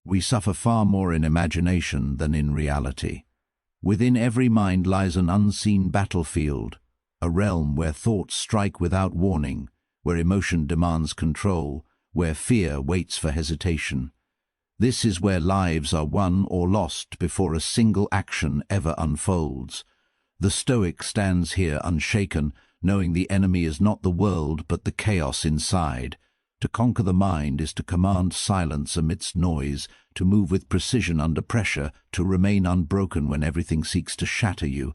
We suffer far more in imagination than in reality. Within every mind lies an unseen battlefield, a realm where thoughts strike without warning, where emotion demands control, where fear waits for hesitation. This is where lives are won or lost before a single action ever unfolds. The Stoic stands here unshaken, knowing the enemy is not the world but the chaos inside. To conquer the mind is to command silence amidst noise, to move with precision under pressure, to remain unbroken when everything seeks to shatter you.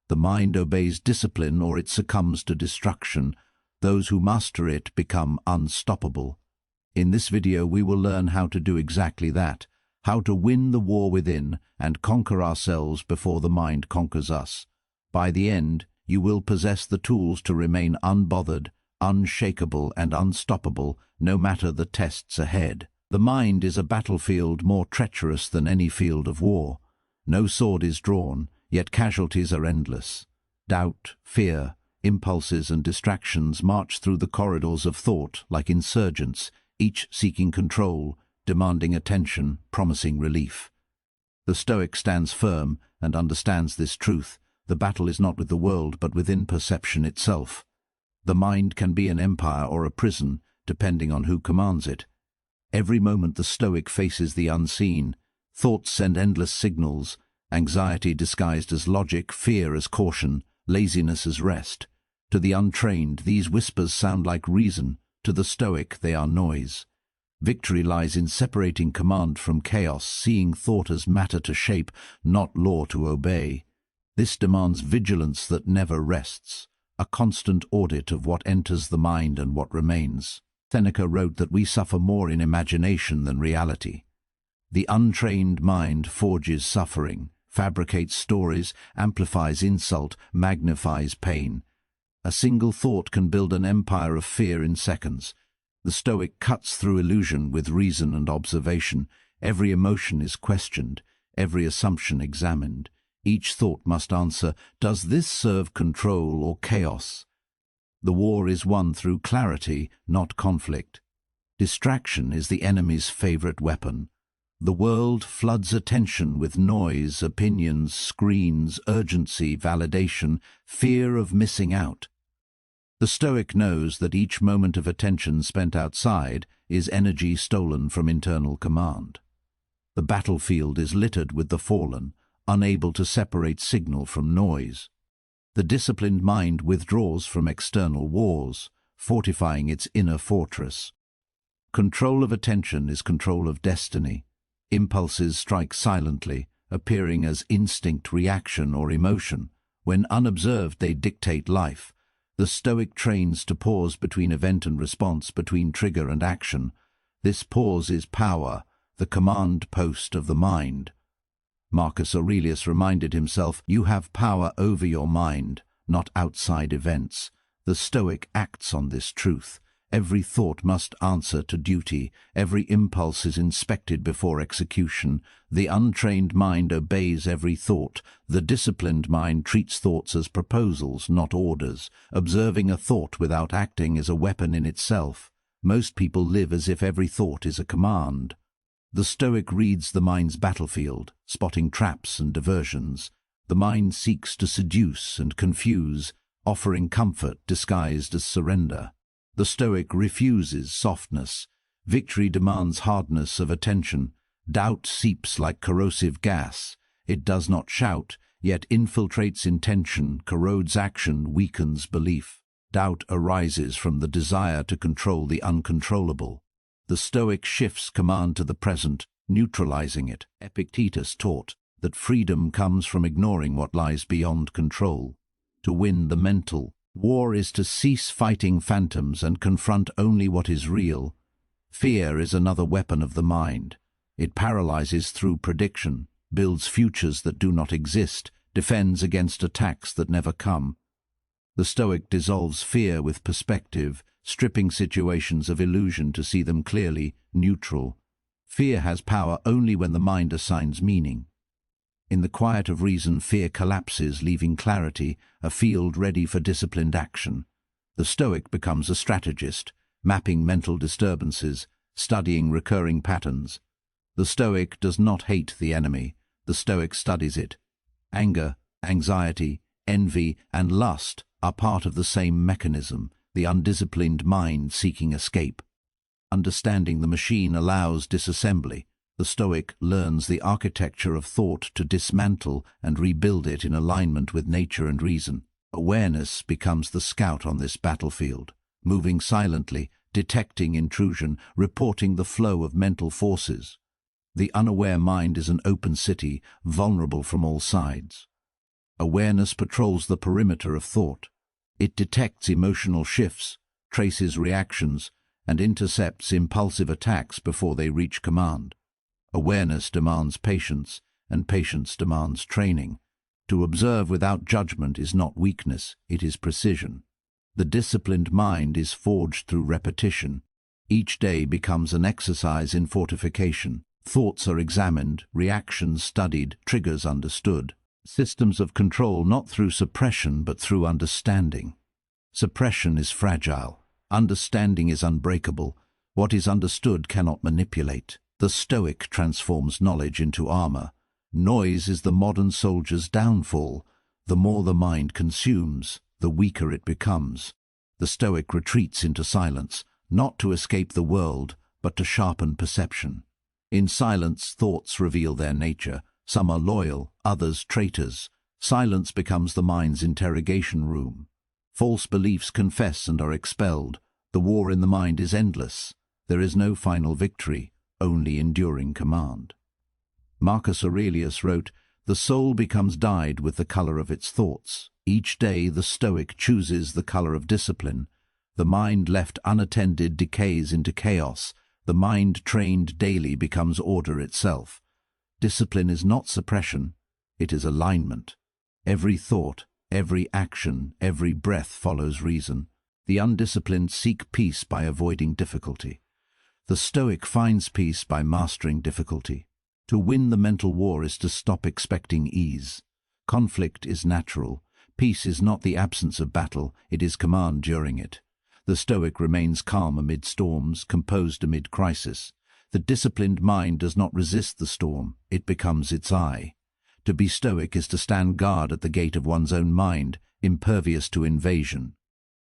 The mind obeys discipline or it succumbs to destruction. Those who master it become unstoppable. In this video we will learn how to do exactly that, how to win the war within and conquer ourselves before the mind conquers us. By the end, you will possess the tools to remain unbothered, unshakable and unstoppable, no matter the tests ahead. The mind is a battlefield more treacherous than any field of war. No sword is drawn, yet casualties are endless. Doubt, fear, impulses and distractions march through the corridors of thought like insurgents, each seeking control, demanding attention, promising relief. The Stoic stands firm and understands this truth. The battle is not with the world but within perception itself. The mind can be an empire or a prison, depending on who commands it. Every moment the Stoic faces the unseen. Thoughts send endless signals, anxiety disguised as logic, fear as caution, laziness as rest. To the untrained, these whispers sound like reason. To the Stoic, they are noise. Victory lies in separating command from chaos, seeing thought as matter to shape, not law to obey. This demands vigilance that never rests, a constant audit of what enters the mind and what remains. Seneca wrote that we suffer more in imagination than reality. The untrained mind forges suffering, fabricates stories, amplifies insult, magnifies pain. A single thought can build an empire of fear in seconds. The Stoic cuts through illusion with reason and observation. Every emotion is questioned, every assumption examined. Each thought must answer, does this serve control or chaos? The war is won through clarity, not conflict. Distraction is the enemy's favorite weapon. The world floods attention with noise, opinions, screens, urgency, validation, fear of missing out. The Stoic knows that each moment of attention spent outside is energy stolen from internal command. The battlefield is littered with the fallen, unable to separate signal from noise. The disciplined mind withdraws from external wars, fortifying its inner fortress. Control of attention is control of destiny. Impulses strike silently, appearing as instinct, reaction, or emotion. When unobserved, they dictate life. The Stoic trains to pause between event and response, between trigger and action. This pause is power, the command post of the mind. Marcus Aurelius reminded himself, you have power over your mind, not outside events. The Stoic acts on this truth. Every thought must answer to duty. Every impulse is inspected before execution. The untrained mind obeys every thought. The disciplined mind treats thoughts as proposals, not orders. Observing a thought without acting is a weapon in itself. Most people live as if every thought is a command. The Stoic reads the mind's battlefield, spotting traps and diversions. The mind seeks to seduce and confuse, offering comfort disguised as surrender. The Stoic refuses softness. Victory demands hardness of attention. Doubt seeps like corrosive gas. It does not shout, yet infiltrates intention, corrodes action, weakens belief. Doubt arises from the desire to control the uncontrollable. The Stoic shifts command to the present, neutralizing it. Epictetus taught that freedom comes from ignoring what lies beyond control. To win the mental war is to cease fighting phantoms and confront only what is real. Fear is another weapon of the mind. It paralyzes through prediction, builds futures that do not exist, defends against attacks that never come. The Stoic dissolves fear with perspective, stripping situations of illusion to see them clearly, neutral. Fear has power only when the mind assigns meaning. In the quiet of reason, fear collapses, leaving clarity, a field ready for disciplined action. The Stoic becomes a strategist, mapping mental disturbances, studying recurring patterns. The Stoic does not hate the enemy, the Stoic studies it. Anger, anxiety, envy, and lust are part of the same mechanism, the undisciplined mind seeking escape. Understanding the machine allows disassembly. The Stoic learns the architecture of thought to dismantle and rebuild it in alignment with nature and reason. Awareness becomes the scout on this battlefield, moving silently, detecting intrusion, reporting the flow of mental forces. The unaware mind is an open city, vulnerable from all sides. Awareness patrols the perimeter of thought. It detects emotional shifts, traces reactions, and intercepts impulsive attacks before they reach command. Awareness demands patience, and patience demands training. To observe without judgment is not weakness, it is precision. The disciplined mind is forged through repetition. Each day becomes an exercise in fortification. Thoughts are examined, reactions studied, triggers understood. Systems of control not through suppression but through understanding. Suppression is fragile. Understanding is unbreakable. What is understood cannot manipulate. The Stoic transforms knowledge into armor. Noise is the modern soldier's downfall. The more the mind consumes, the weaker it becomes. The Stoic retreats into silence, not to escape the world, but to sharpen perception. In silence, thoughts reveal their nature. Some are loyal, others traitors. Silence becomes the mind's interrogation room. False beliefs confess and are expelled. The war in the mind is endless. There is no final victory, only enduring command. Marcus Aurelius wrote, "The soul becomes dyed with the color of its thoughts." Each day the Stoic chooses the color of discipline. The mind left unattended decays into chaos. The mind trained daily becomes order itself. Discipline is not suppression, it is alignment. Every thought, every action, every breath follows reason. The undisciplined seek peace by avoiding difficulty. The Stoic finds peace by mastering difficulty. To win the mental war is to stop expecting ease. Conflict is natural. Peace is not the absence of battle, it is command during it. The Stoic remains calm amid storms, composed amid crisis. The disciplined mind does not resist the storm, it becomes its eye. To be Stoic is to stand guard at the gate of one's own mind, impervious to invasion.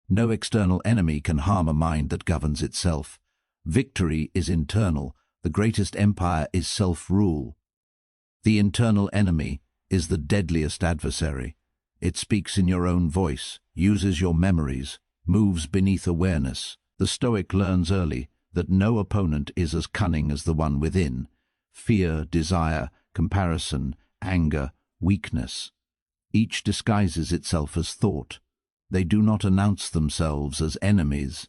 No external enemy can harm a mind that governs itself. Victory is internal. The greatest empire is self-rule. The internal enemy is the deadliest adversary. It speaks in your own voice, uses your memories, moves beneath awareness. The Stoic learns early that no opponent is as cunning as the one within. Fear, desire, comparison, anger, weakness. Each disguises itself as thought. They do not announce themselves as enemies.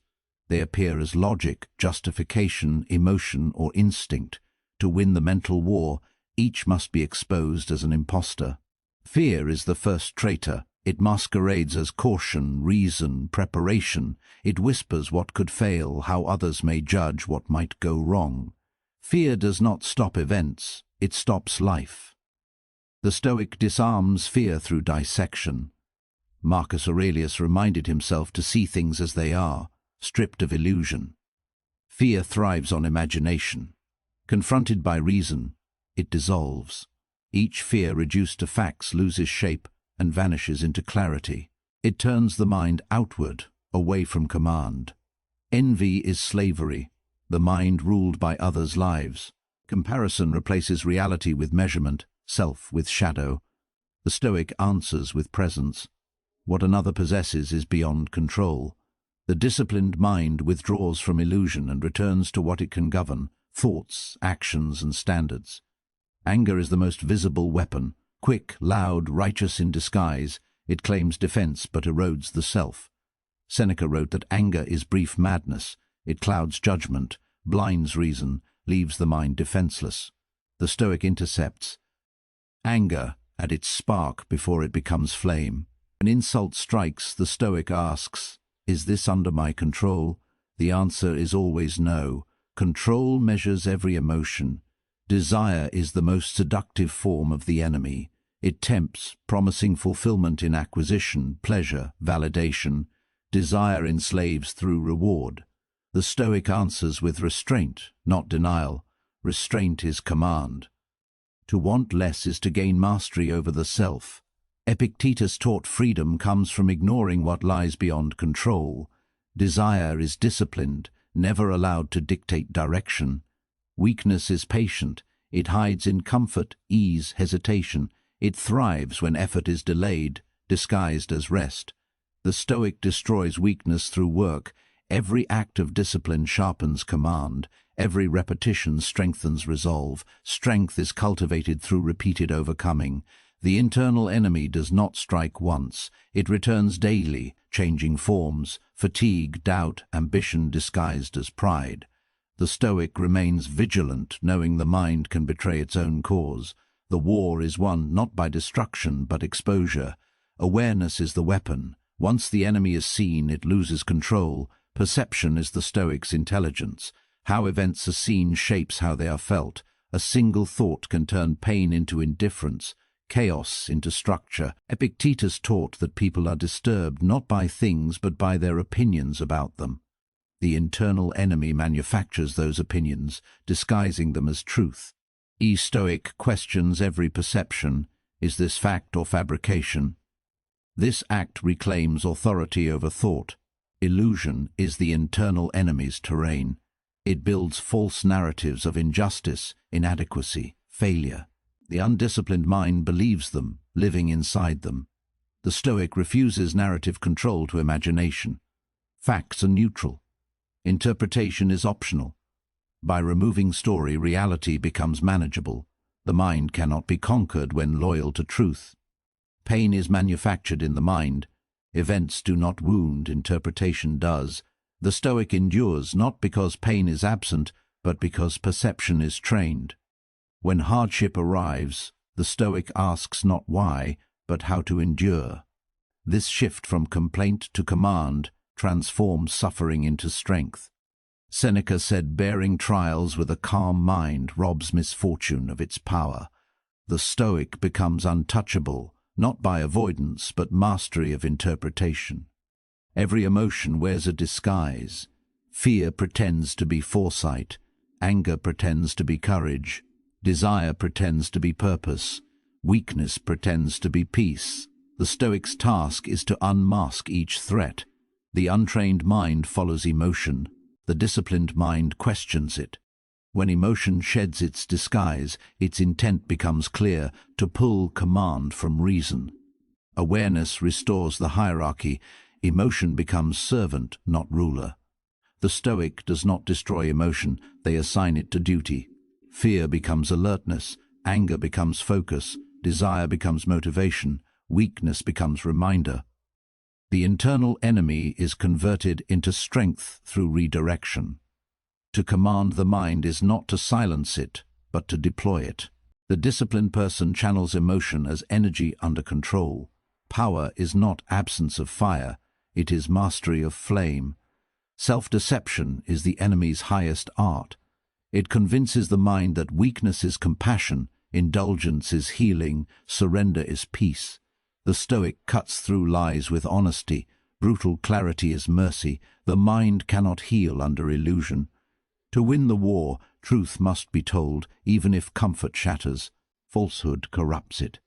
They appear as logic, justification, emotion, or instinct. To win the mental war, each must be exposed as an impostor. Fear is the first traitor. It masquerades as caution, reason, preparation. It whispers what could fail, how others may judge what might go wrong. Fear does not stop events, it stops life. The Stoic disarms fear through dissection. Marcus Aurelius reminded himself to see things as they are, stripped of illusion. Fear thrives on imagination. Confronted by reason, it dissolves. Each fear reduced to facts loses shape and vanishes into clarity. It turns the mind outward, away from command. Envy is slavery, the mind ruled by others' lives. Comparison replaces reality with measurement, self with shadow. The Stoic answers with presence. What another possesses is beyond control. The disciplined mind withdraws from illusion and returns to what it can govern, thoughts, actions, and standards. Anger is the most visible weapon. Quick, loud, righteous in disguise, it claims defense but erodes the self. Seneca wrote that anger is brief madness. It clouds judgment, blinds reason, leaves the mind defenseless. The Stoic intercepts anger at its spark before it becomes flame. When insult strikes, the Stoic asks, "Is this under my control?" The answer is always no. Control measures every emotion. Desire is the most seductive form of the enemy. It tempts, promising fulfillment in acquisition, pleasure, validation. Desire enslaves through reward. The Stoic answers with restraint, not denial. Restraint is command. To want less is to gain mastery over the self. Epictetus taught freedom comes from ignoring what lies beyond control. Desire is disciplined, never allowed to dictate direction. Weakness is patient. It hides in comfort, ease, hesitation. It thrives when effort is delayed, disguised as rest. The Stoic destroys weakness through work. Every act of discipline sharpens command. Every repetition strengthens resolve. Strength is cultivated through repeated overcoming. The internal enemy does not strike once. It returns daily, changing forms, fatigue, doubt, ambition disguised as pride. The Stoic remains vigilant, knowing the mind can betray its own cause. The war is won not by destruction but exposure. Awareness is the weapon. Once the enemy is seen, it loses control. Perception is the Stoic's intelligence. How events are seen shapes how they are felt. A single thought can turn pain into indifference, chaos into structure. Epictetus taught that people are disturbed not by things but by their opinions about them. The internal enemy manufactures those opinions, disguising them as truth. Stoic questions every perception. Is this fact or fabrication? This act reclaims authority over thought. Illusion is the internal enemy's terrain. It builds false narratives of injustice, inadequacy, failure. The undisciplined mind believes them, living inside them. The Stoic refuses narrative control to imagination. Facts are neutral. Interpretation is optional. By removing story, reality becomes manageable. The mind cannot be conquered when loyal to truth. Pain is manufactured in the mind. Events do not wound, interpretation does. The Stoic endures not because pain is absent, but because perception is trained. When hardship arrives, the Stoic asks not why, but how to endure. This shift from complaint to command transforms suffering into strength. Seneca said, "Bearing trials with a calm mind robs misfortune of its power." The Stoic becomes untouchable, not by avoidance, but mastery of interpretation. Every emotion wears a disguise. Fear pretends to be foresight. Anger pretends to be courage. Desire pretends to be purpose. Weakness pretends to be peace. The Stoic's task is to unmask each threat. The untrained mind follows emotion. The disciplined mind questions it. When emotion sheds its disguise, its intent becomes clear, to pull command from reason. Awareness restores the hierarchy. Emotion becomes servant, not ruler. The Stoic does not destroy emotion, they assign it to duty. Fear becomes alertness, anger becomes focus, desire becomes motivation, weakness becomes reminder. The internal enemy is converted into strength through redirection. To command the mind is not to silence it, but to deploy it. The disciplined person channels emotion as energy under control. Power is not absence of fire, it is mastery of flame. Self-deception is the enemy's highest art. It convinces the mind that weakness is compassion, indulgence is healing, surrender is peace. The Stoic cuts through lies with honesty. Brutal clarity is mercy. The mind cannot heal under illusion. To win the war, truth must be told, even if comfort shatters. Falsehood corrupts it.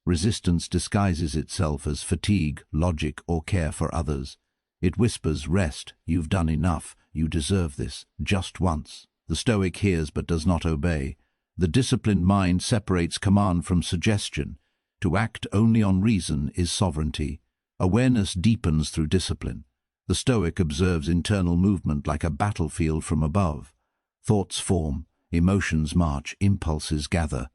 Resistance disguises itself as fatigue, logic, or care for others. It whispers, "Rest, you've done enough, you deserve this, just once." The Stoic hears but does not obey. The disciplined mind separates command from suggestion. To act only on reason is sovereignty. Awareness deepens through discipline. The Stoic observes internal movement like a battlefield from above. Thoughts form, emotions march, impulses gather.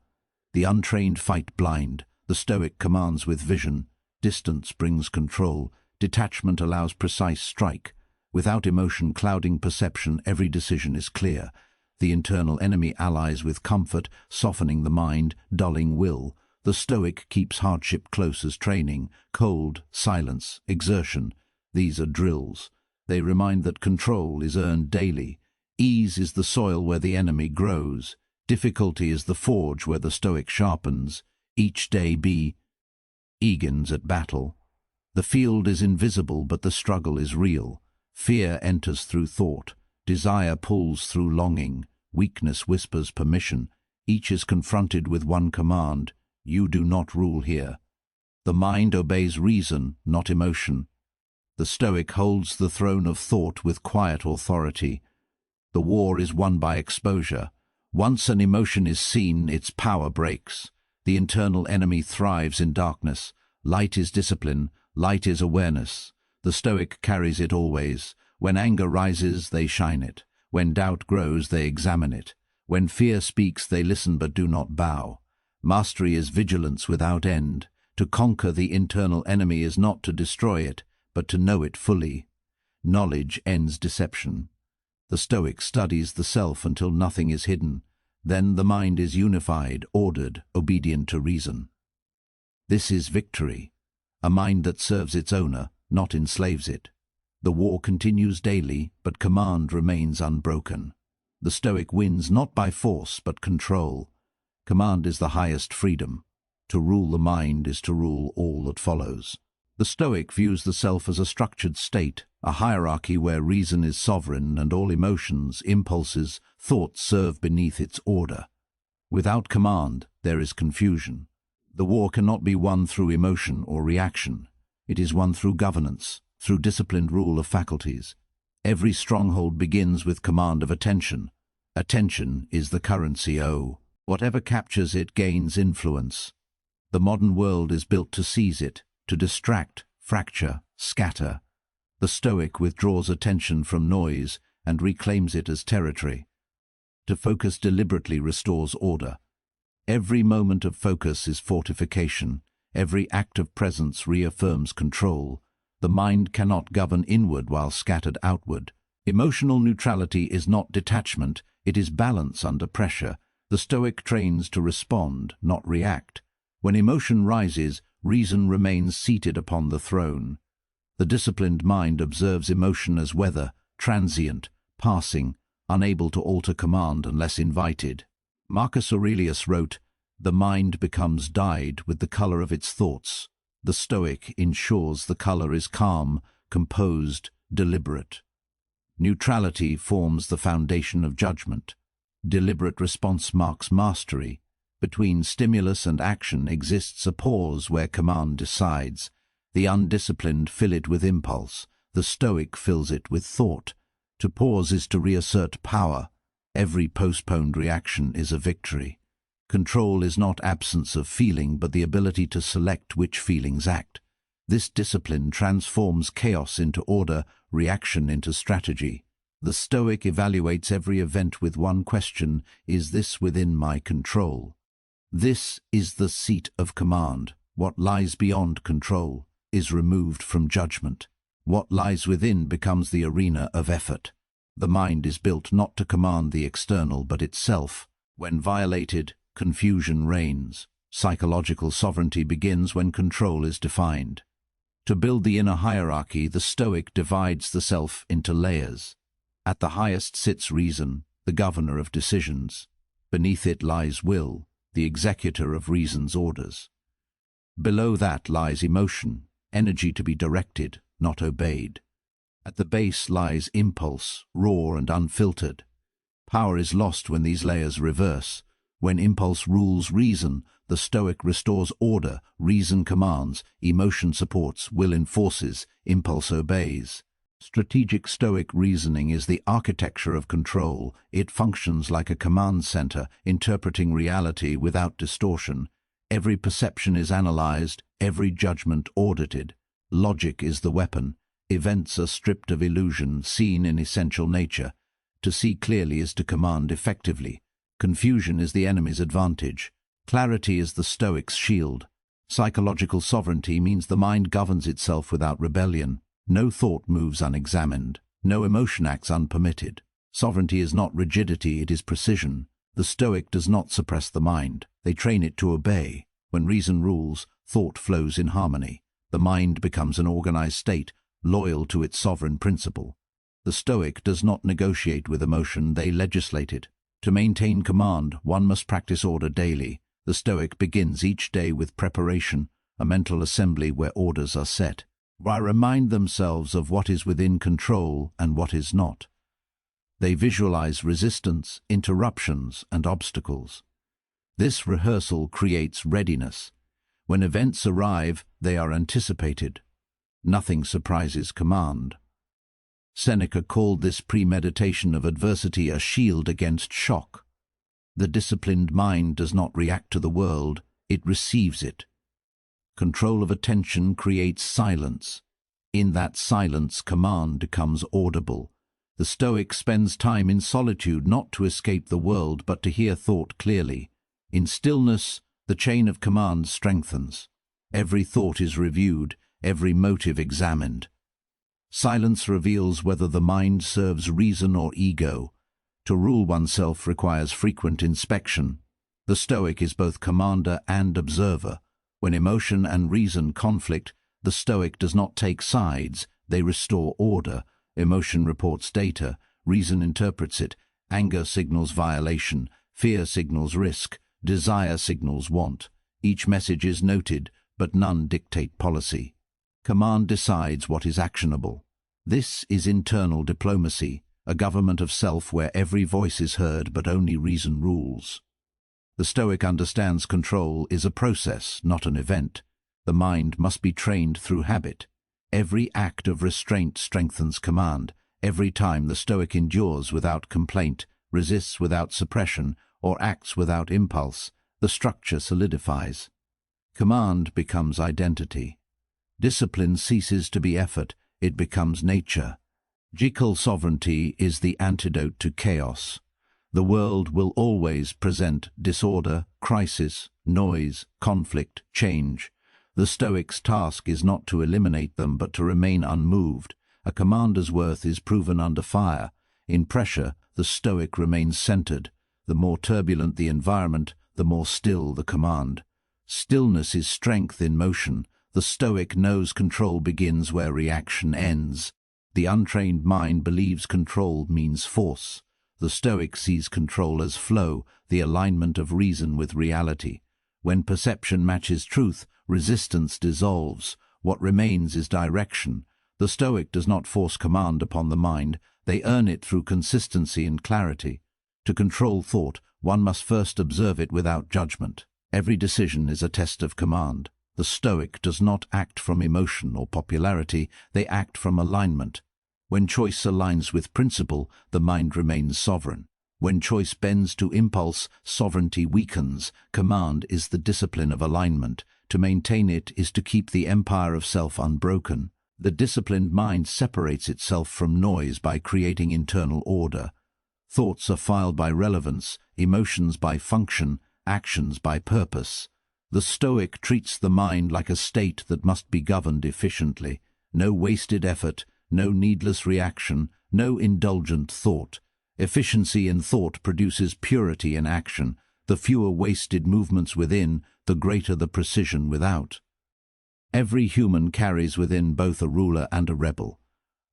The untrained fight blind. The Stoic commands with vision. Distance brings control. Detachment allows precise strike. Without emotion clouding perception, every decision is clear. The internal enemy allies with comfort, softening the mind, dulling will. The Stoic keeps hardship close as training. Cold, silence, exertion. These are drills. They remind that control is earned daily. Ease is the soil where the enemy grows. Difficulty is the forge where the Stoic sharpens. Each day begins at battle. The field is invisible, but the struggle is real. Fear enters through thought. Desire pulls through longing. weakness whispers permission. Each is confronted with one command: you do not rule here. The mind obeys reason, not emotion. The Stoic holds the throne of thought with quiet authority. The war is won by exposure. Once an emotion is seen, its power breaks. The internal enemy thrives in darkness. Light is discipline, light is awareness. The Stoic carries it always. When anger rises, they shine it. When doubt grows, they examine it. When fear speaks, they listen but do not bow. Mastery is vigilance without end. To conquer the internal enemy is not to destroy it, but to know it fully. Knowledge ends deception. The Stoic studies the self until nothing is hidden. Then the mind is unified, ordered, obedient to reason. This is victory, a mind that serves its owner, not enslaves it. The war continues daily, but command remains unbroken. The Stoic wins not by force, but control. Command is the highest freedom. To rule the mind is to rule all that follows. The Stoic views the self as a structured state, a hierarchy where reason is sovereign and all emotions, impulses, thoughts serve beneath its order. Without command, there is confusion. The war cannot be won through emotion or reaction. It is won through governance, through disciplined rule of faculties. Every stronghold begins with command of attention. Attention is the currency. Whatever captures it gains influence. The modern world is built to seize it, to distract, fracture, scatter. The Stoic withdraws attention from noise and reclaims it as territory. To focus deliberately restores order. Every moment of focus is fortification. Every act of presence reaffirms control. The mind cannot govern inward while scattered outward. Emotional neutrality is not detachment, it is balance under pressure. The Stoic trains to respond, not react. When emotion rises, reason remains seated upon the throne. The disciplined mind observes emotion as weather, transient, passing, unable to alter command unless invited. Marcus Aurelius wrote, "The mind becomes dyed with the color of its thoughts." The Stoic ensures the color is calm, composed, deliberate. Neutrality forms the foundation of judgment. Deliberate response marks mastery. Between stimulus and action exists a pause where command decides. The undisciplined fill it with impulse. The Stoic fills it with thought. To pause is to reassert power. Every postponed reaction is a victory. Control is not absence of feeling, but the ability to select which feelings act. This discipline transforms chaos into order, reaction into strategy. The Stoic evaluates every event with one question: is this within my control? This is the seat of command. What lies beyond control is removed from judgment. What lies within becomes the arena of effort. The mind is built not to command the external but itself. When violated, confusion reigns. Psychological sovereignty begins when control is defined. To build the inner hierarchy, the Stoic divides the self into layers. At the highest sits reason, the governor of decisions. Beneath it lies will, the executor of reason's orders. Below that lies emotion, energy to be directed, not obeyed. At the base lies impulse, raw and unfiltered. Power is lost when these layers reverse. When impulse rules reason, the Stoic restores order, reason commands, emotion supports, will enforces, impulse obeys. Strategic Stoic reasoning is the architecture of control. It functions like a command center, interpreting reality without distortion. Every perception is analyzed, every judgment audited. Logic is the weapon. Events are stripped of illusion, seen in essential nature. To see clearly is to command effectively. Confusion is the enemy's advantage. Clarity is the Stoic's shield. Psychological sovereignty means the mind governs itself without rebellion. No thought moves unexamined. No emotion acts unpermitted. Sovereignty is not rigidity, it is precision. The Stoic does not suppress the mind. They train it to obey. When reason rules, thought flows in harmony. The mind becomes an organized state, loyal to its sovereign principle. The Stoic does not negotiate with emotion, they legislate it. To maintain command, one must practice order daily. The Stoic begins each day with preparation, a mental assembly where orders are set. Why remind themselves of what is within control and what is not. They visualize resistance, interruptions, and obstacles. This rehearsal creates readiness. When events arrive, they are anticipated. Nothing surprises command. Seneca called this premeditation of adversity a shield against shock. The disciplined mind does not react to the world, it receives it. Control of attention creates silence. In that silence, command becomes audible. The Stoic spends time in solitude not to escape the world but to hear thought clearly. In stillness, the chain of command strengthens. Every thought is reviewed, every motive examined. Silence reveals whether the mind serves reason or ego. To rule oneself requires frequent inspection. The Stoic is both commander and observer. When emotion and reason conflict, the Stoic does not take sides, they restore order. Emotion reports data, reason interprets it, anger signals violation, fear signals risk, desire signals want. Each message is noted, but none dictate policy. Command decides what is actionable. This is internal diplomacy, a government of self where every voice is heard but only reason rules. The Stoic understands control is a process, not an event. The mind must be trained through habit. Every act of restraint strengthens command. Every time the Stoic endures without complaint, resists without suppression, or acts without impulse, the structure solidifies. Command becomes identity. Discipline ceases to be effort, it becomes nature. Logical sovereignty is the antidote to chaos. The world will always present disorder, crisis, noise, conflict, change. The Stoic's task is not to eliminate them but to remain unmoved. A commander's worth is proven under fire. In pressure, the Stoic remains centered. The more turbulent the environment, the more still the command. Stillness is strength in motion. The Stoic knows control begins where reaction ends. The untrained mind believes control means force. The Stoic sees control as flow, the alignment of reason with reality. When perception matches truth, resistance dissolves. What remains is direction. The Stoic does not force command upon the mind. They earn it through consistency and clarity. To control thought, one must first observe it without judgment. Every decision is a test of command. The Stoic does not act from emotion or popularity, they act from alignment. When choice aligns with principle, the mind remains sovereign. When choice bends to impulse, sovereignty weakens. Command is the discipline of alignment. To maintain it is to keep the empire of self unbroken. The disciplined mind separates itself from noise by creating internal order. Thoughts are filed by relevance, emotions by function, actions by purpose. The Stoic treats the mind like a state that must be governed efficiently. No wasted effort, no needless reaction, no indulgent thought. Efficiency in thought produces purity in action. The fewer wasted movements within, the greater the precision without. Every human carries within both a ruler and a rebel.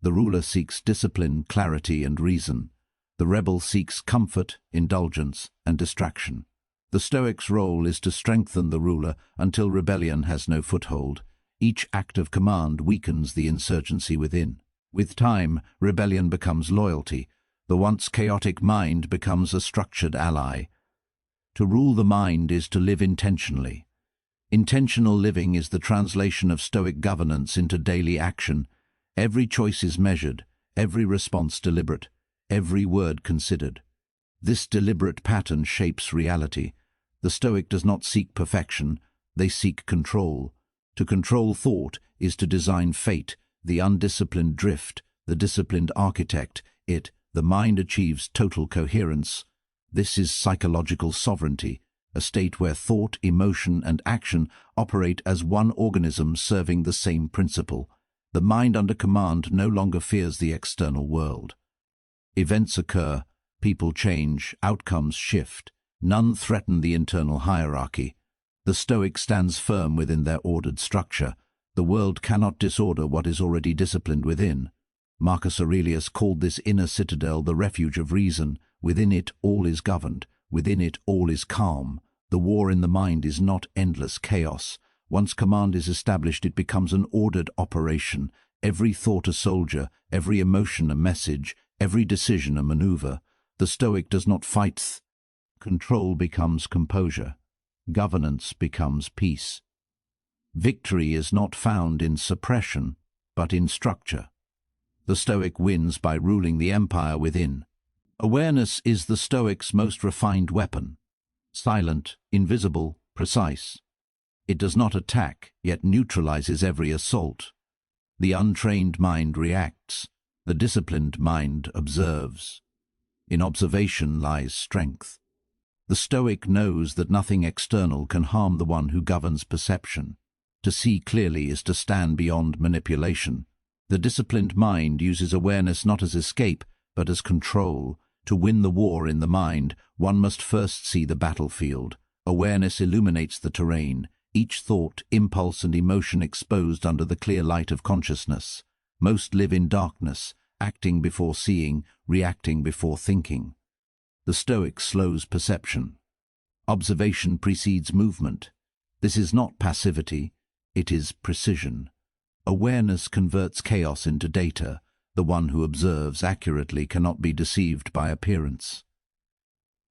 The ruler seeks discipline, clarity, and reason. The rebel seeks comfort, indulgence, and distraction. The Stoic's role is to strengthen the ruler until rebellion has no foothold. Each act of command weakens the insurgency within. With time, rebellion becomes loyalty. The once chaotic mind becomes a structured ally. To rule the mind is to live intentionally. Intentional living is the translation of Stoic governance into daily action. Every choice is measured, every response deliberate, every word considered. This deliberate pattern shapes reality. The Stoic does not seek perfection, they seek control. To control thought is to design fate. The undisciplined drift, the disciplined architect, the mind achieves total coherence. This is psychological sovereignty, a state where thought, emotion, and action operate as one organism serving the same principle. The mind under command no longer fears the external world. Events occur, people change, outcomes shift. None threaten the internal hierarchy. The Stoic stands firm within their ordered structure. The world cannot disorder what is already disciplined within. Marcus Aurelius called this inner citadel the refuge of reason. Within it all is governed. Within it all is calm. The war in the mind is not endless chaos. Once command is established, it becomes an ordered operation. Every thought a soldier, every emotion a message, every decision a maneuver. The Stoic does not fight. Control becomes composure. Governance becomes peace. Victory is not found in suppression, but in structure. The Stoic wins by ruling the empire within. Awareness is the Stoic's most refined weapon. Silent, invisible, precise. It does not attack, yet neutralizes every assault. The untrained mind reacts. The disciplined mind observes. In observation lies strength. The Stoic knows that nothing external can harm the one who governs perception. To see clearly is to stand beyond manipulation. The disciplined mind uses awareness not as escape, but as control. To win the war in the mind, one must first see the battlefield. Awareness illuminates the terrain, each thought, impulse and emotion exposed under the clear light of consciousness. Most live in darkness, acting before seeing, reacting before thinking. The Stoic slows perception. Observation precedes movement. This is not passivity, it is precision. Awareness converts chaos into data. The one who observes accurately cannot be deceived by appearance.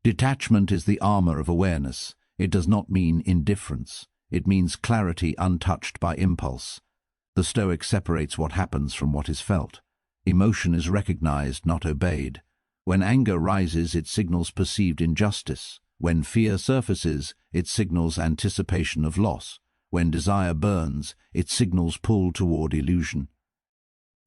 Detachment is the armor of awareness. It does not mean indifference. It means clarity untouched by impulse. The Stoic separates what happens from what is felt. Emotion is recognized, not obeyed. When anger rises, it signals perceived injustice. When fear surfaces, it signals anticipation of loss. When desire burns, it signals pull toward illusion.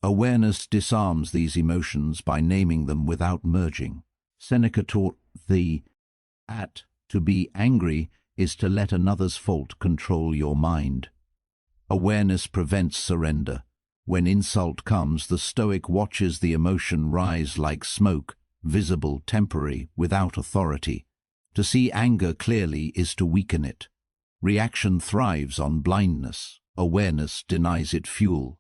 Awareness disarms these emotions by naming them without merging. Seneca taught to be angry is to let another's fault control your mind. Awareness prevents surrender. When insult comes, the Stoic watches the emotion rise like smoke, visible, temporary, without authority. To see anger clearly is to weaken it. Reaction thrives on blindness. Awareness denies it fuel.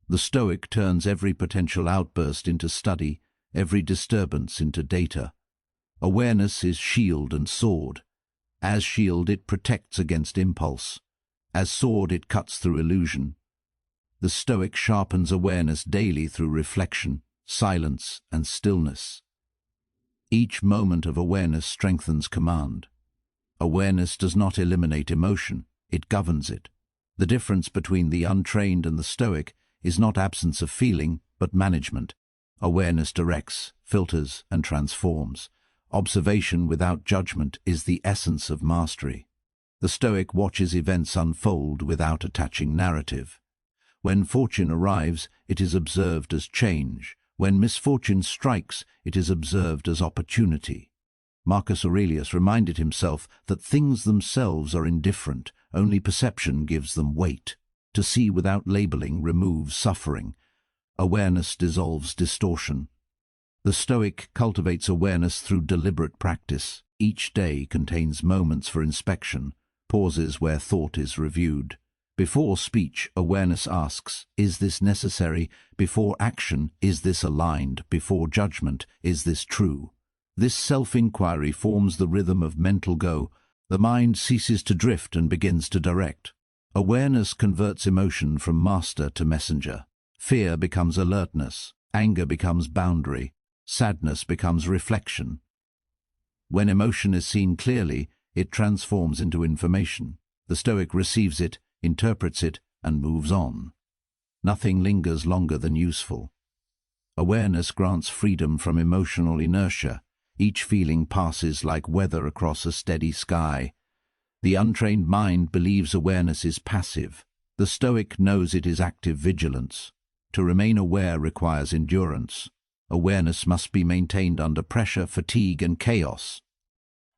The Stoic turns every potential outburst into study, every disturbance into data. Awareness is shield and sword. As shield, it protects against impulse. As sword, it cuts through illusion. The Stoic sharpens awareness daily through reflection, silence, and stillness. Each moment of awareness strengthens command. Awareness does not eliminate emotion, it governs it. The difference between the untrained and the Stoic is not absence of feeling, but management. Awareness directs, filters, and transforms. Observation without judgment is the essence of mastery. The Stoic watches events unfold without attaching narrative. When fortune arrives, it is observed as change. When misfortune strikes, it is observed as opportunity. Marcus Aurelius reminded himself that things themselves are indifferent, only perception gives them weight. To see without labeling removes suffering. Awareness dissolves distortion. The Stoic cultivates awareness through deliberate practice. Each day contains moments for inspection, pauses where thought is reviewed. Before speech, awareness asks, is this necessary? Before action, is this aligned? Before judgment, is this true? This self-inquiry forms the rhythm of mental go. The mind ceases to drift and begins to direct. Awareness converts emotion from master to messenger. Fear becomes alertness. Anger becomes boundary. Sadness becomes reflection. When emotion is seen clearly, it transforms into information. The Stoic receives it, interprets it, and moves on. Nothing lingers longer than useful. Awareness grants freedom from emotional inertia. Each feeling passes like weather across a steady sky. The untrained mind believes awareness is passive. The Stoic knows it is active vigilance. To remain aware requires endurance. Awareness must be maintained under pressure, fatigue, and chaos.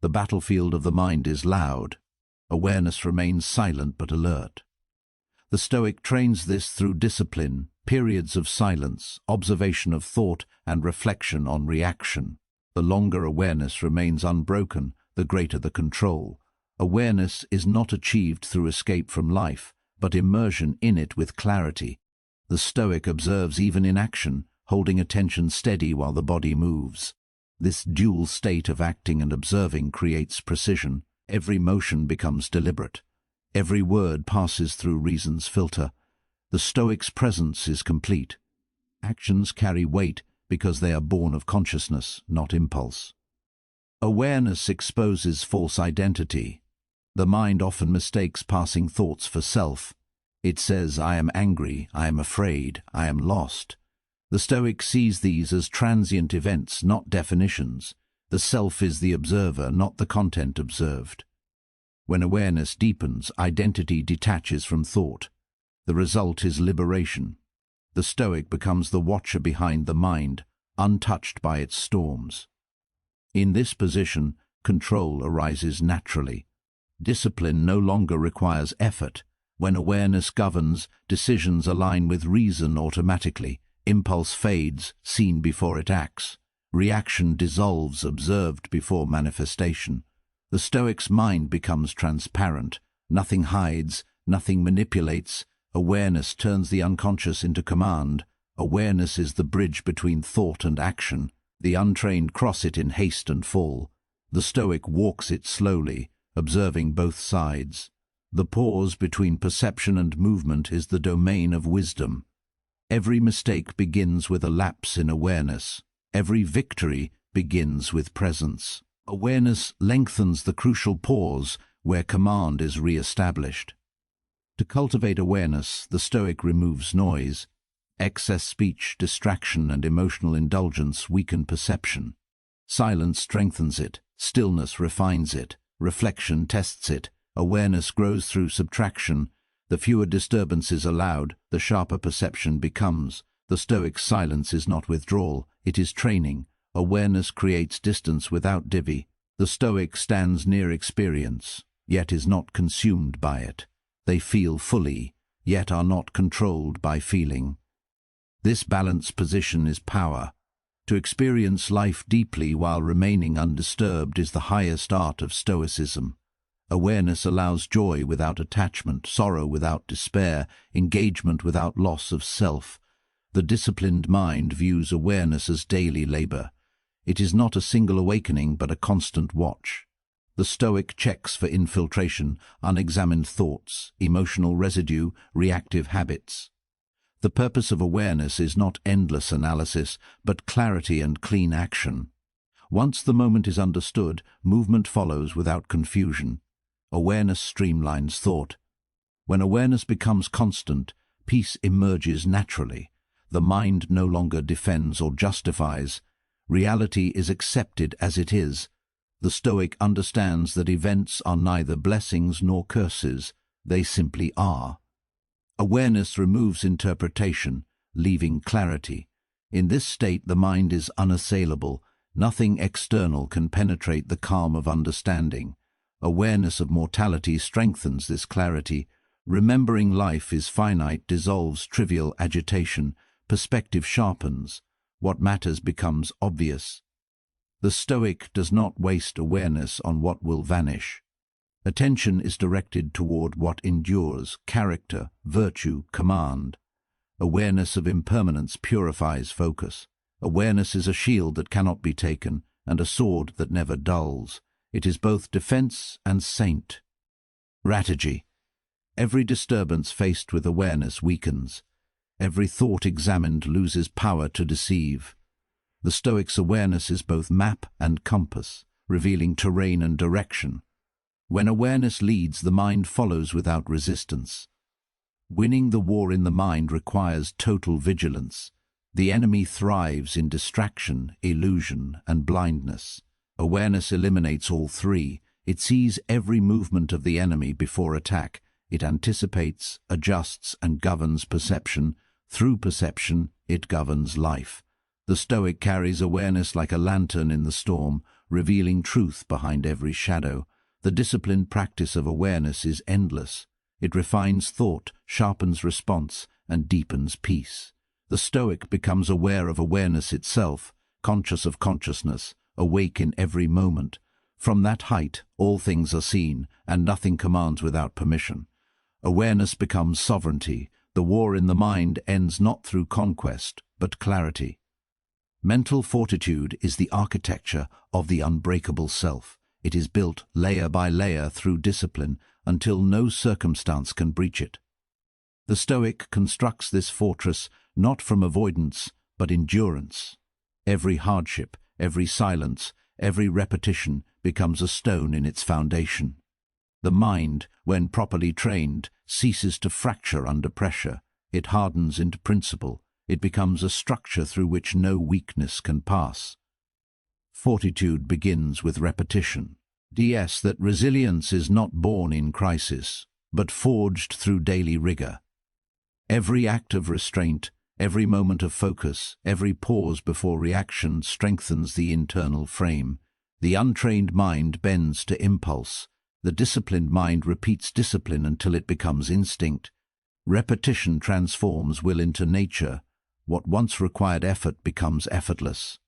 The battlefield of the mind is loud. Awareness remains silent but alert. The Stoic trains this through discipline, periods of silence, observation of thought, and reflection on reaction. The longer awareness remains unbroken, the greater the control. Awareness is not achieved through escape from life, but immersion in it with clarity. The Stoic observes even in action, holding attention steady while the body moves. This dual state of acting and observing creates precision. Every motion becomes deliberate. Every word passes through reason's filter. The Stoic's presence is complete. Actions carry weight because they are born of consciousness, not impulse. Awareness exposes false identity. The mind often mistakes passing thoughts for self. It says, I am angry, I am afraid, I am lost. The Stoic sees these as transient events, not definitions. The self is the observer, not the content observed. When awareness deepens, identity detaches from thought. The result is liberation. The Stoic becomes the watcher behind the mind, untouched by its storms. In this position, control arises naturally. Discipline no longer requires effort. When awareness governs, decisions align with reason automatically. Impulse fades, seen before it acts. Reaction dissolves, observed before manifestation. The Stoic's mind becomes transparent. Nothing hides, nothing manipulates. Awareness turns the unconscious into command. Awareness is the bridge between thought and action. The untrained cross it in haste and fall. The Stoic walks it slowly, observing both sides. The pause between perception and movement is the domain of wisdom. Every mistake begins with a lapse in awareness. Every victory begins with presence. Awareness lengthens the crucial pause where command is re-established. To cultivate awareness, the Stoic removes noise. Excess speech, distraction, and emotional indulgence weaken perception. Silence strengthens it. Stillness refines it. Reflection tests it. Awareness grows through subtraction. The fewer disturbances allowed, the sharper perception becomes. The Stoic silence is not withdrawal, it is training. Awareness creates distance without divvy. The Stoic stands near experience, yet is not consumed by it. They feel fully, yet are not controlled by feeling. This balanced position is power. To experience life deeply while remaining undisturbed is the highest art of Stoicism. Awareness allows joy without attachment, sorrow without despair, engagement without loss of self. The disciplined mind views awareness as daily labor. It is not a single awakening but a constant watch. The Stoic checks for infiltration, unexamined thoughts, emotional residue, reactive habits. The purpose of awareness is not endless analysis, but clarity and clean action. Once the moment is understood, movement follows without confusion. Awareness streamlines thought. When awareness becomes constant, peace emerges naturally. The mind no longer defends or justifies. Reality is accepted as it is. The Stoic understands that events are neither blessings nor curses, they simply are. Awareness removes interpretation, leaving clarity. In this state the mind is unassailable. Nothing external can penetrate the calm of understanding. Awareness of mortality strengthens this clarity. Remembering life is finite dissolves trivial agitation. Perspective sharpens. What matters becomes obvious. The Stoic does not waste awareness on what will vanish. Attention is directed toward what endures, character, virtue, command. Awareness of impermanence purifies focus. Awareness is a shield that cannot be taken, and a sword that never dulls. It is both defense and saint. Strategy. Every disturbance faced with awareness weakens. Every thought examined loses power to deceive. The Stoic's awareness is both map and compass, revealing terrain and direction. When awareness leads, the mind follows without resistance. Winning the war in the mind requires total vigilance. The enemy thrives in distraction, illusion, and blindness. Awareness eliminates all three. It sees every movement of the enemy before attack. It anticipates, adjusts, and governs perception. Through perception, it governs life. The Stoic carries awareness like a lantern in the storm, revealing truth behind every shadow. The disciplined practice of awareness is endless. It refines thought, sharpens response, and deepens peace. The Stoic becomes aware of awareness itself, conscious of consciousness, awake in every moment. From that height, all things are seen, and nothing commands without permission. Awareness becomes sovereignty. The war in the mind ends not through conquest, but clarity. Mental fortitude is the architecture of the unbreakable self. It is built layer by layer through discipline until no circumstance can breach it. The Stoic constructs this fortress not from avoidance, but endurance. Every hardship, every silence, every repetition becomes a stone in its foundation. The mind, when properly trained, ceases to fracture under pressure. It hardens into principle. It becomes a structure through which no weakness can pass. Fortitude begins with repetition. That resilience is not born in crisis, but forged through daily rigor. Every act of restraint, every moment of focus, every pause before reaction strengthens the internal frame. The untrained mind bends to impulse. The disciplined mind repeats discipline until it becomes instinct. Repetition transforms will into nature. What once required effort becomes effortless.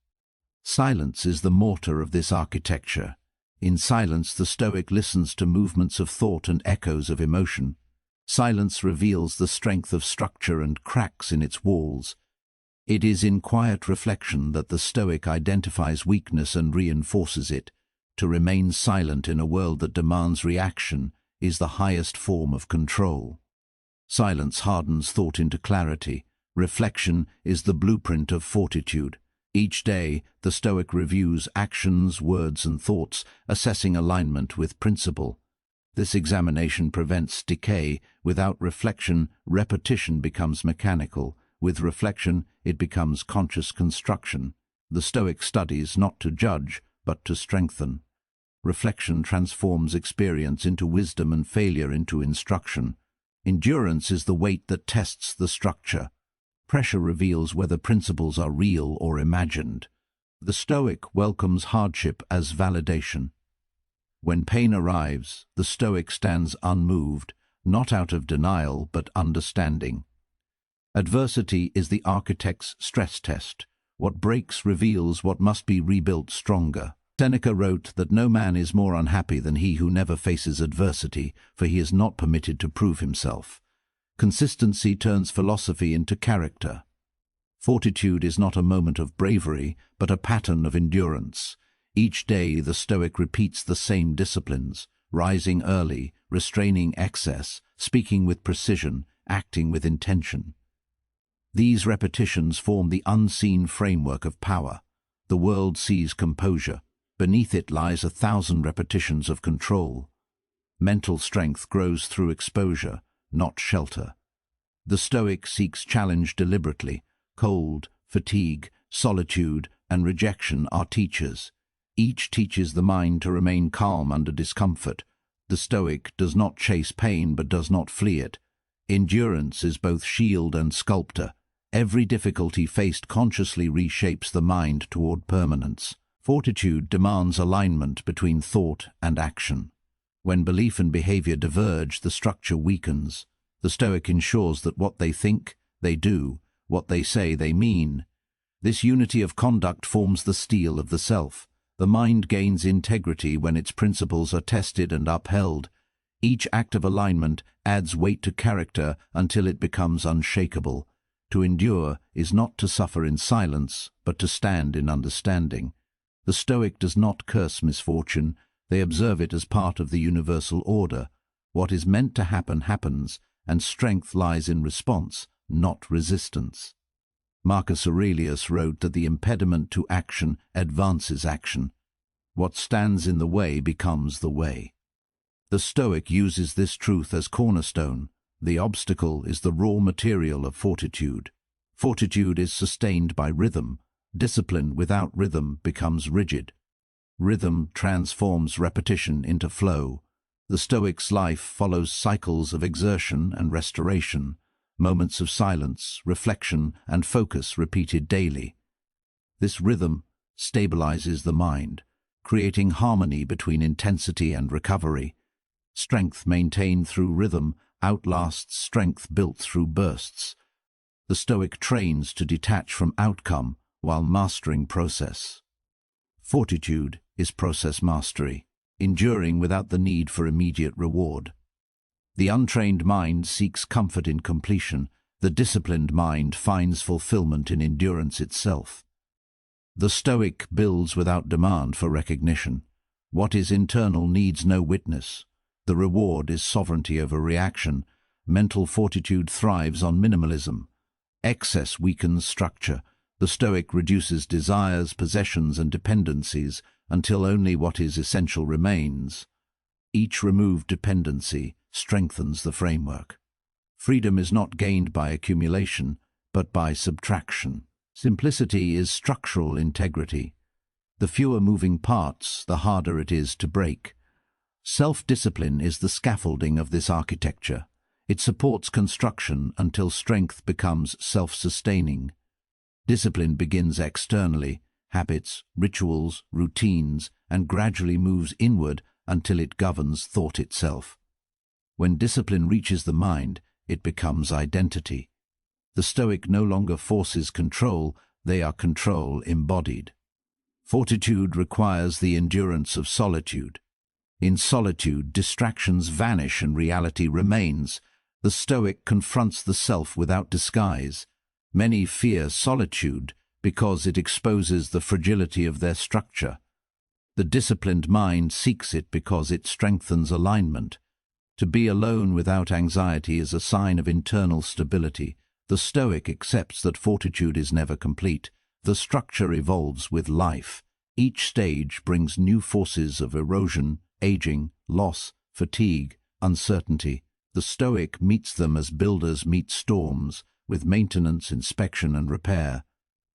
Silence is the mortar of this architecture. In silence, the Stoic listens to movements of thought and echoes of emotion. Silence reveals the strength of structure and cracks in its walls. It is in quiet reflection that the Stoic identifies weakness and reinforces it. To remain silent in a world that demands reaction is the highest form of control. Silence hardens thought into clarity. Reflection is the blueprint of fortitude. Each day, the Stoic reviews actions, words, and thoughts, assessing alignment with principle. This examination prevents decay. Without reflection, repetition becomes mechanical. With reflection, it becomes conscious construction. The Stoic studies not to judge, but to strengthen. Reflection transforms experience into wisdom and failure into instruction. Endurance is the weight that tests the structure. Pressure reveals whether principles are real or imagined. The Stoic welcomes hardship as validation. When pain arrives, the Stoic stands unmoved, not out of denial but understanding. Adversity is the architect's stress test. What breaks reveals what must be rebuilt stronger. Seneca wrote that no man is more unhappy than he who never faces adversity, for he is not permitted to prove himself. Consistency turns philosophy into character. Fortitude is not a moment of bravery, but a pattern of endurance. Each day the Stoic repeats the same disciplines, rising early, restraining excess, speaking with precision, acting with intention. These repetitions form the unseen framework of power. The world sees composure. Beneath it lies 1,000 repetitions of control. Mental strength grows through exposure, not shelter. The Stoic seeks challenge deliberately. Cold, fatigue, solitude, and rejection are teachers. Each teaches the mind to remain calm under discomfort. The Stoic does not chase pain but does not flee it. Endurance is both shield and sculptor. Every difficulty faced consciously reshapes the mind toward permanence. Fortitude demands alignment between thought and action. When belief and behavior diverge, the structure weakens. The Stoic ensures that what they think, they do, what they say, they mean. This unity of conduct forms the steel of the self. The mind gains integrity when its principles are tested and upheld. Each act of alignment adds weight to character until it becomes unshakable. To endure is not to suffer in silence, but to stand in understanding. The Stoic does not curse misfortune. They observe it as part of the universal order. What is meant to happen happens, and strength lies in response, not resistance. Marcus Aurelius wrote that the impediment to action advances action. What stands in the way becomes the way. The Stoic uses this truth as cornerstone. The obstacle is the raw material of fortitude. Fortitude is sustained by rhythm. Discipline without rhythm becomes rigid. Rhythm transforms repetition into flow. The Stoic's life follows cycles of exertion and restoration, moments of silence, reflection, and focus repeated daily. This rhythm stabilizes the mind, creating harmony between intensity and recovery. Strength maintained through rhythm outlasts strength built through bursts. The Stoic trains to detach from outcome while mastering process. Fortitude is process mastery, enduring without the need for immediate reward. The untrained mind seeks comfort in completion. The disciplined mind finds fulfillment in endurance itself. The Stoic builds without demand for recognition. What is internal needs no witness. The reward is sovereignty over reaction. Mental fortitude thrives on minimalism. Excess weakens structure. The Stoic reduces desires, possessions, and dependencies until only what is essential remains. Each removed dependency strengthens the framework. Freedom is not gained by accumulation, but by subtraction. Simplicity is structural integrity. The fewer moving parts, the harder it is to break. Self-discipline is the scaffolding of this architecture. It supports construction until strength becomes self-sustaining. Discipline begins externally, habits, rituals, routines, and gradually moves inward until it governs thought itself. When discipline reaches the mind, it becomes identity. The Stoic no longer forces control, they are control embodied. Fortitude requires the endurance of solitude. In solitude, distractions vanish and reality remains. The Stoic confronts the self without disguise. Many fear solitude because it exposes the fragility of their structure. The disciplined mind seeks it because it strengthens alignment. To be alone without anxiety is a sign of internal stability. The Stoic accepts that fortitude is never complete. The structure evolves with life. Each stage brings new forces of erosion, aging, loss, fatigue, uncertainty. The Stoic meets them as builders meet storms, with maintenance, inspection, and repair.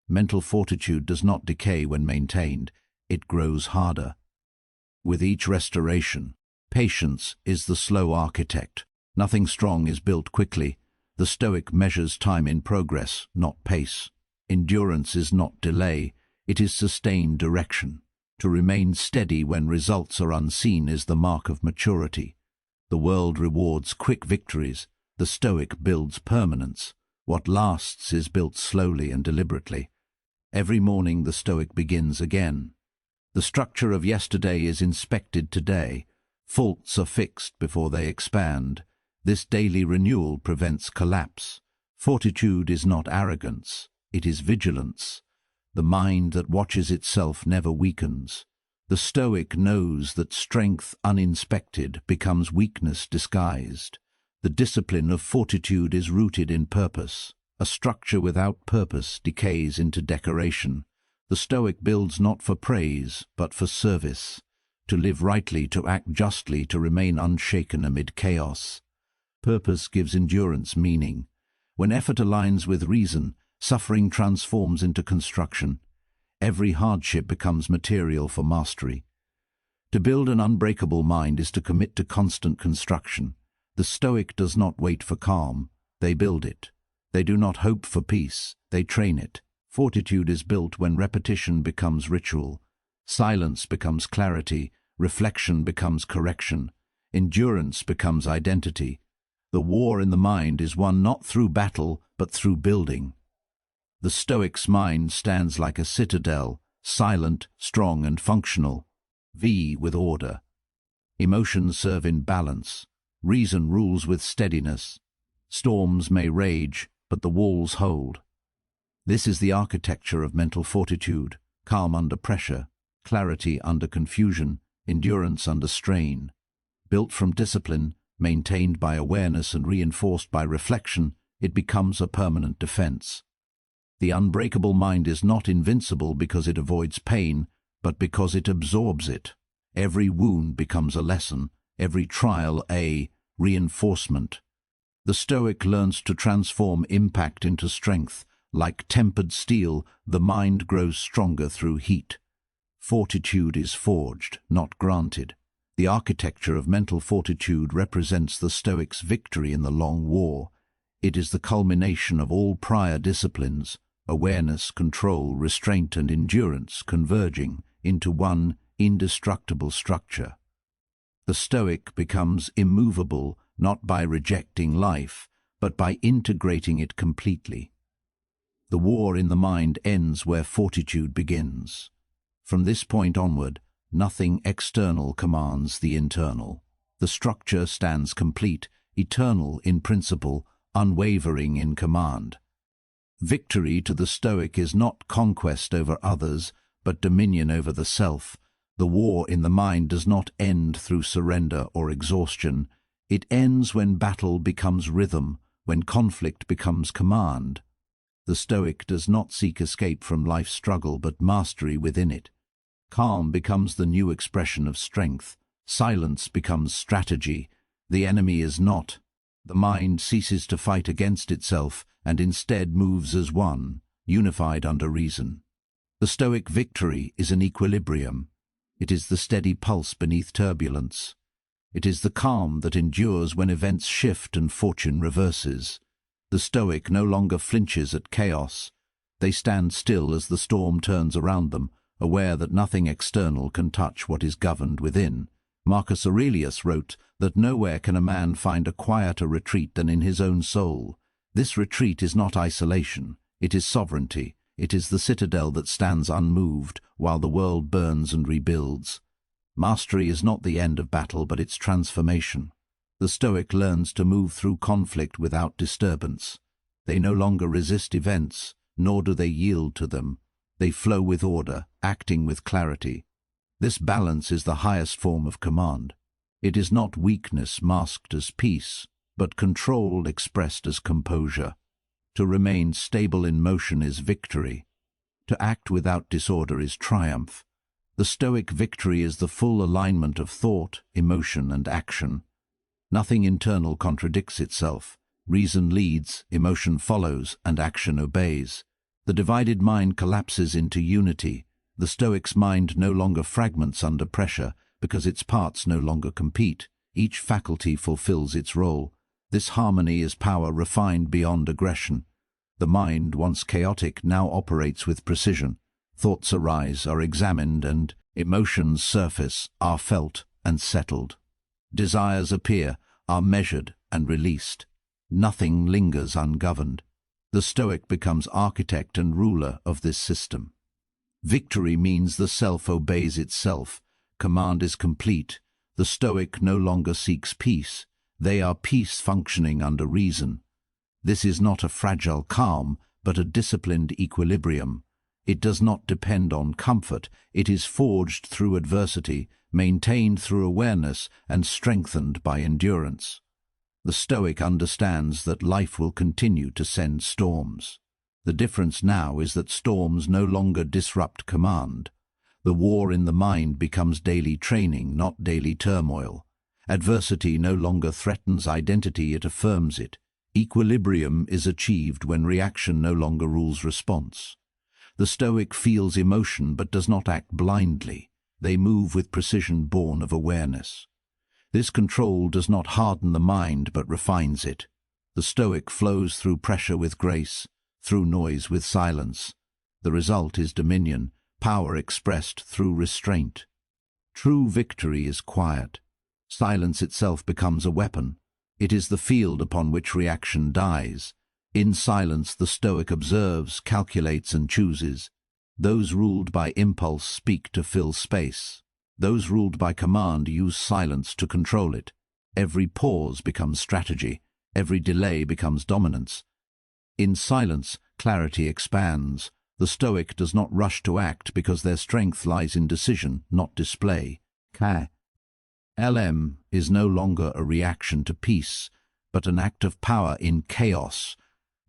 Mental fortitude does not decay when maintained. It grows harder. With each restoration, patience is the slow architect. Nothing strong is built quickly. The Stoic measures time in progress, not pace. Endurance is not delay, it is sustained direction. To remain steady when results are unseen is the mark of maturity. The world rewards quick victories. The Stoic builds permanence. What lasts is built slowly and deliberately. Every morning the Stoic begins again. The structure of yesterday is inspected today. Faults are fixed before they expand. This daily renewal prevents collapse. Fortitude is not arrogance, it is vigilance. The mind that watches itself never weakens. The Stoic knows that strength uninspected becomes weakness disguised. The discipline of fortitude is rooted in purpose. A structure without purpose decays into decoration. The Stoic builds not for praise, but for service. To live rightly, to act justly, to remain unshaken amid chaos. Purpose gives endurance meaning. When effort aligns with reason, suffering transforms into construction. Every hardship becomes material for mastery. To build an unbreakable mind is to commit to constant construction. The Stoic does not wait for calm, they build it. They do not hope for peace, they train it. Fortitude is built when repetition becomes ritual. Silence becomes clarity, reflection becomes correction, endurance becomes identity. The war in the mind is won not through battle, but through building. The Stoic's mind stands like a citadel, silent, strong, and functional. V with order. Emotions serve in balance. Reason rules with steadiness. Storms may rage, but the walls hold. This is the architecture of mental fortitude: calm under pressure, clarity under confusion, endurance under strain. Built from discipline, maintained by awareness and reinforced by reflection, it becomes a permanent defense. The unbreakable mind is not invincible because it avoids pain, but because it absorbs it. Every wound becomes a lesson, every trial a reinforcement. The Stoic learns to transform impact into strength. Like tempered steel, the mind grows stronger through heat. Fortitude is forged, not granted. The architecture of mental fortitude represents the Stoic's victory in the long war. It is the culmination of all prior disciplines, awareness, control, restraint, and endurance converging into one indestructible structure. The Stoic becomes immovable not by rejecting life, but by integrating it completely. The war in the mind ends where fortitude begins. From this point onward, nothing external commands the internal. The structure stands complete, eternal in principle, unwavering in command. Victory to the Stoic is not conquest over others, but dominion over the self. The war in the mind does not end through surrender or exhaustion. It ends when battle becomes rhythm, when conflict becomes command. The Stoic does not seek escape from life's struggle but mastery within it. Calm becomes the new expression of strength. Silence becomes strategy. The enemy is not. The mind ceases to fight against itself and instead moves as one, unified under reason. The Stoic victory is an equilibrium. It is the steady pulse beneath turbulence. It is the calm that endures when events shift and fortune reverses. The Stoic no longer flinches at chaos. They stand still as the storm turns around them, aware that nothing external can touch what is governed within. Marcus Aurelius wrote that nowhere can a man find a quieter retreat than in his own soul. This retreat is not isolation, it is sovereignty. It is the citadel that stands unmoved while the world burns and rebuilds. Mastery is not the end of battle but its transformation. The Stoic learns to move through conflict without disturbance. They no longer resist events, nor do they yield to them. They flow with order, acting with clarity. This balance is the highest form of command. It is not weakness masked as peace, but control expressed as composure. To remain stable in motion is victory. To act without disorder is triumph. The Stoic victory is the full alignment of thought, emotion, and action. Nothing internal contradicts itself. Reason leads, emotion follows, and action obeys. The divided mind collapses into unity. The Stoic's mind no longer fragments under pressure because its parts no longer compete. Each faculty fulfills its role. This harmony is power refined beyond aggression. The mind, once chaotic, now operates with precision. Thoughts arise, are examined, and emotions surface, are felt and settled. Desires appear, are measured and released. Nothing lingers ungoverned. The Stoic becomes architect and ruler of this system. Victory means the self obeys itself. Command is complete. The Stoic no longer seeks peace. They are peace functioning under reason. This is not a fragile calm, but a disciplined equilibrium. It does not depend on comfort. It is forged through adversity, maintained through awareness, and strengthened by endurance. The Stoic understands that life will continue to send storms. The difference now is that storms no longer disrupt command. The war in the mind becomes daily training, not daily turmoil. Adversity no longer threatens identity, it affirms it. Equilibrium is achieved when reaction no longer rules response. The Stoic feels emotion but does not act blindly. They move with precision born of awareness. This control does not harden the mind but refines it. The Stoic flows through pressure with grace, through noise with silence. The result is dominion, power expressed through restraint. True victory is quiet. Silence itself becomes a weapon. It is the field upon which reaction dies. In silence the Stoic observes, calculates, and chooses. Those ruled by impulse speak to fill space. Those ruled by command use silence to control it. Every pause becomes strategy. Every delay becomes dominance. In silence, clarity expands. The Stoic does not rush to act because their strength lies in decision, not display. LM is no longer a reaction to peace, but an act of power in chaos.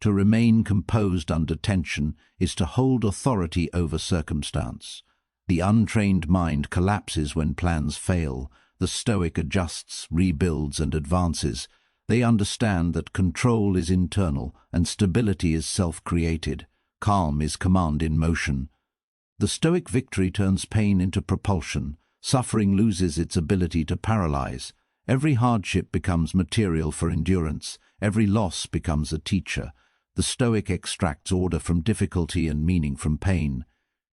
To remain composed under tension is to hold authority over circumstance. The untrained mind collapses when plans fail. The Stoic adjusts, rebuilds, and advances. They understand that control is internal and stability is self-created. Calm is command in motion. The Stoic victory turns pain into propulsion. Suffering loses its ability to paralyze. Every hardship becomes material for endurance. Every loss becomes a teacher. The Stoic extracts order from difficulty and meaning from pain.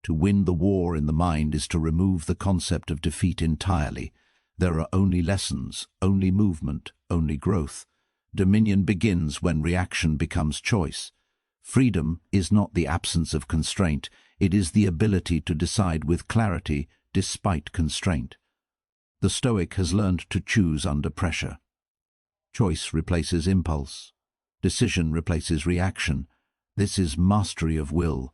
To win the war in the mind is to remove the concept of defeat entirely. There are only lessons, only movement, only growth. Dominion begins when reaction becomes choice. Freedom is not the absence of constraint. It is the ability to decide with clarity despite constraint. The Stoic has learned to choose under pressure. Choice replaces impulse. Decision replaces reaction. This is mastery of will.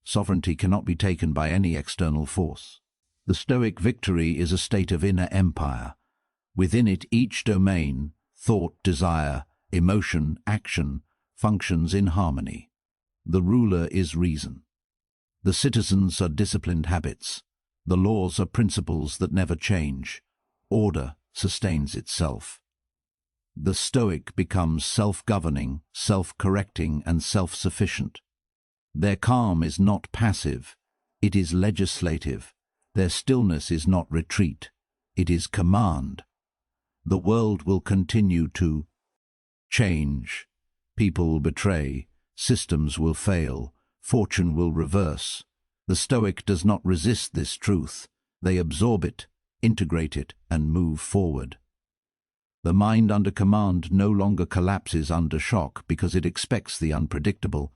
Sovereignty cannot be taken by any external force. The Stoic victory is a state of inner empire. Within it, each domain, thought, desire, emotion, action, functions in harmony. The ruler is reason. The citizens are disciplined habits. The laws are principles that never change. Order sustains itself. The Stoic becomes self-governing, self-correcting, and self-sufficient. Their calm is not passive, it is legislative. Their stillness is not retreat, it is command. The world will continue to change. People will betray, systems will fail, fortune will reverse. The Stoic does not resist this truth. They absorb it, integrate it, and move forward. The mind under command no longer collapses under shock because it expects the unpredictable.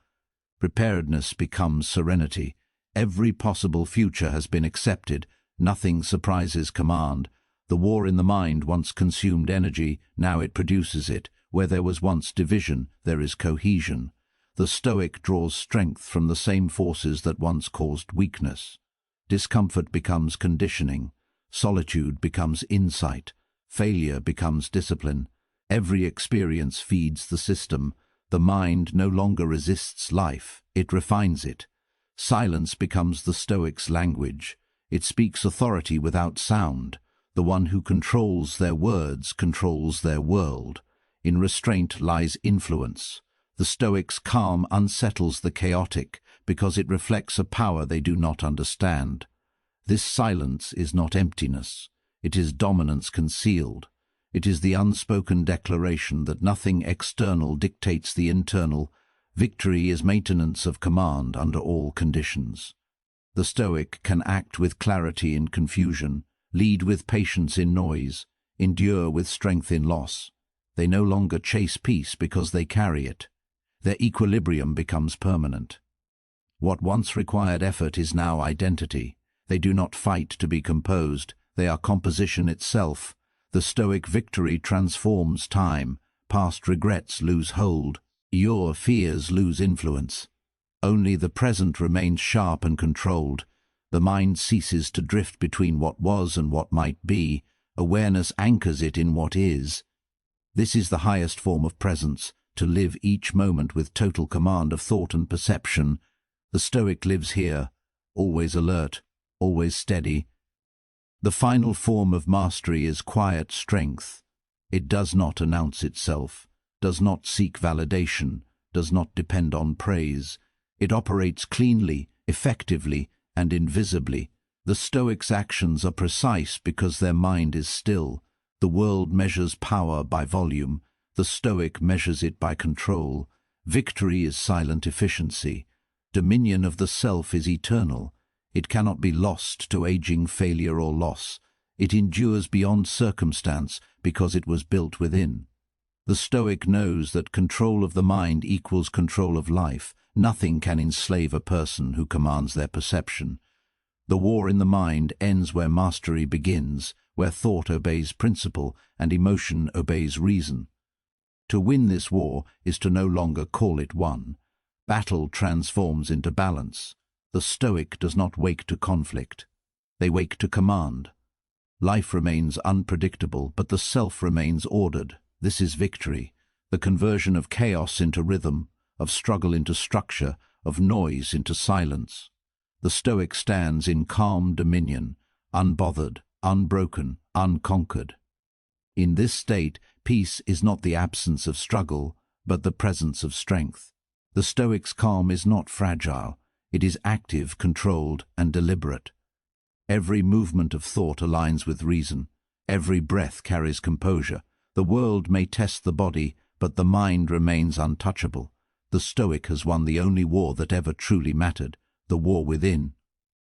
Preparedness becomes serenity. Every possible future has been accepted. Nothing surprises command. The war in the mind once consumed energy, now it produces it. Where there was once division, there is cohesion. The Stoic draws strength from the same forces that once caused weakness. Discomfort becomes conditioning. Solitude becomes insight. Failure becomes discipline. Every experience feeds the system. The mind no longer resists life, it refines it. Silence becomes the Stoic's language. It speaks authority without sound. The one who controls their words controls their world. In restraint lies influence. The Stoic's calm unsettles the chaotic because it reflects a power they do not understand. This silence is not emptiness. It is dominance concealed. It is the unspoken declaration that nothing external dictates the internal. Victory is maintenance of command under all conditions. The Stoic can act with clarity in confusion, lead with patience in noise, endure with strength in loss. They no longer chase peace because they carry it. Their equilibrium becomes permanent. What once required effort is now identity. They do not fight to be composed. They are composition itself. The Stoic victory transforms time. Past regrets lose hold. Your fears lose influence. Only the present remains sharp and controlled. The mind ceases to drift between what was and what might be. Awareness anchors it in what is. This is the highest form of presence, to live each moment with total command of thought and perception. The Stoic lives here, always alert, always steady. The final form of mastery is quiet strength. It does not announce itself, does not seek validation, does not depend on praise. It operates cleanly, effectively, and invisibly. The Stoic's actions are precise because their mind is still. The world measures power by volume. The Stoic measures it by control. Victory is silent efficiency. Dominion of the self is eternal. It cannot be lost to aging, failure, or loss. It endures beyond circumstance because it was built within. The Stoic knows that control of the mind equals control of life. Nothing can enslave a person who commands their perception. The war in the mind ends where mastery begins, where thought obeys principle and emotion obeys reason. To win this war is to no longer call it won. Battle transforms into balance. The Stoic does not wake to conflict. They wake to command. Life remains unpredictable, but the self remains ordered. This is victory, the conversion of chaos into rhythm, of struggle into structure, of noise into silence. The Stoic stands in calm dominion, unbothered, unbroken, unconquered. In this state, peace is not the absence of struggle, but the presence of strength. The Stoic's calm is not fragile. It is active, controlled, and deliberate. Every movement of thought aligns with reason. Every breath carries composure. The world may test the body, but the mind remains untouchable. The Stoic has won the only war that ever truly mattered, the war within.